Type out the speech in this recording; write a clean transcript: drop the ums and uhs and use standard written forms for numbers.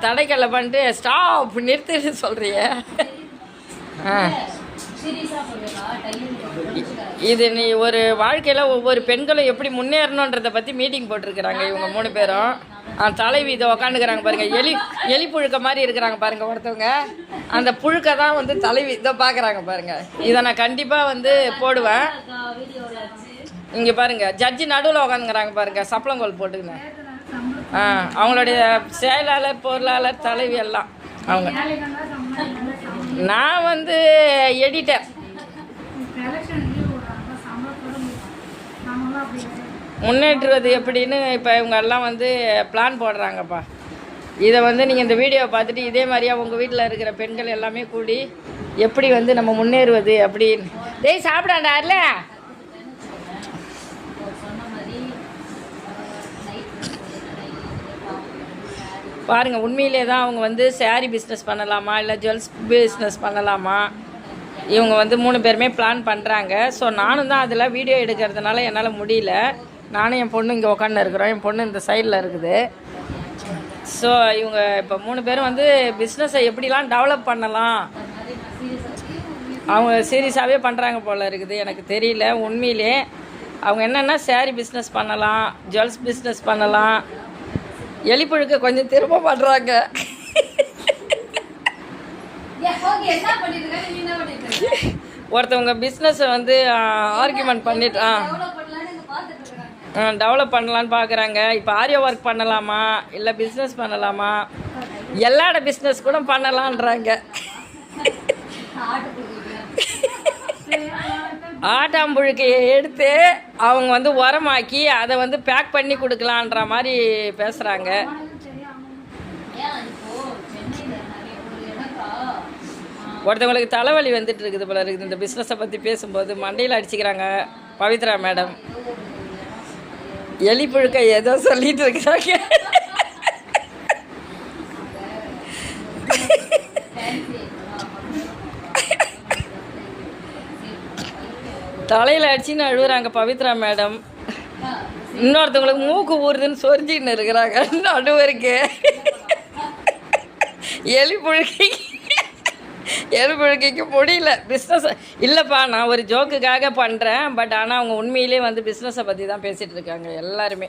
தடைக்கல்ல பண்ணிட்டு ஸ்டாப் நிறுத்திட்டு சொல்றிய. இது நீ ஒரு வாழ்க்கையில் ஒவ்வொரு பெண்களும் எப்படி முன்னேறணுன்றதை பற்றி மீட்டிங் போட்டிருக்கிறாங்க இவங்க 3 பேரும். தலைவி இதை உக்காந்துக்கிறாங்க பாருங்கள். எலி புழுக்க மாதிரி இருக்கிறாங்க பாருங்கள் ஒருத்தவங்க. அந்த புழுக்க தான் வந்து தலைவி இதை பார்க்குறாங்க பாருங்கள். இதை நான் கண்டிப்பாக வந்து போடுவேன். இங்கே பாருங்கள், ஜட்ஜி நடுவில் உக்காந்துக்கிறாங்க பாருங்கள், சப்பளங்கோல் போட்டுக்கினேன். அவங்களுடைய செயலாளர், பொருளாளர், தலைவி எல்லாம் அவங்க. நான் வந்து எடிட்டர். முன்னேற்றுவது எப்படின்னு இப்போ இவங்க எல்லாம் வந்து பிளான் போடுறாங்கப்பா. இதை வந்து நீங்கள் இந்த வீடியோவை பார்த்துட்டு இதே மாதிரியா உங்கள் வீட்டில் இருக்கிற பெண்கள் எல்லாமே கூடி எப்படி வந்து நம்ம முன்னேறுவது அப்படின்னு. டேய் சாப்பிடாண்டா இல்லை பாருங்கள். உண்மையிலே தான் அவங்க வந்து சாரீ பிஸ்னஸ் பண்ணலாமா இல்லை ஜுவல்ஸ் பிஸ்னஸ் பண்ணலாமா இவங்க வந்து 3 பேருமே பிளான் பண்ணுறாங்க. ஸோ நானும் தான் அதில் வீடியோ எடுக்கிறதுனால என்னால் முடியல. நானும் என் பொண்ணு இங்கே உட்காந்து இருக்கிறோம், என் பொண்ணு இந்த சைடில் இருக்குது. ஸோ இவங்க இப்போ 3 பேரும் வந்து பிஸ்னஸை எப்படிலாம் டெவலப் பண்ணலாம் அவங்க சீரியஸாகவே பண்ணுறாங்க போல் இருக்குது. எனக்கு தெரியல உண்மையிலே. அவங்க என்னென்னா சாரீ பிஸ்னஸ் பண்ணலாம், ஜுவல்ஸ் பிஸ்னஸ் பண்ணலாம், எலிப்புழுக்க கொஞ்சம் திரும்ப பண்ணுறாங்க. ஒருத்தவங்க பிஸ்னஸை வந்து ஆர்கியூமெண்ட் பண்ணிட்டு டெவலப் பண்ணலான்னு பார்க்குறாங்க. இப்போ ஆரியா ஒர்க் பண்ணலாமா இல்லை பிஸ்னஸ் பண்ணலாமா, எல்லாரோட பிஸ்னஸ் கூட பண்ணலான்றாங்க. ஆட்டாம்புழுக்கையை எடுத்து அவங்க வந்து உரமாக்கி அதை வந்து பேக் பண்ணி கொடுக்கலான்ற மாதிரி பேசுகிறாங்க. ஒருத்தவங்களுக்கு தலைவலி வந்துட்டு இருக்குது போல இருக்குது. இந்த பிஸ்னஸை பற்றி பேசும்போது மண்டையில் அடிச்சுக்கிறாங்க பவித்ரா மேடம். எலி புழுக்க ஏதோ சொல்லிட்டு இருக்கிறாங்க. தலையில் அடிச்சுன்னு அழுகுறாங்க பவித்ரா மேடம். இன்னொருத்தவங்களுக்கு மூக்கு ஊறுதுன்னு சொரிஞ்சின்னு இருக்கிறாங்க நடுவருக்கு. எலி புழுக்கைக்கு முடியல பிஸ்னஸ் இல்லைப்பா. நான் ஒரு ஜோக்குக்காக பண்ணுறேன். பட் ஆனால் அவங்க உண்மையிலே வந்து பிஸ்னஸை பற்றி தான் பேசிகிட்டு இருக்காங்க எல்லாருமே.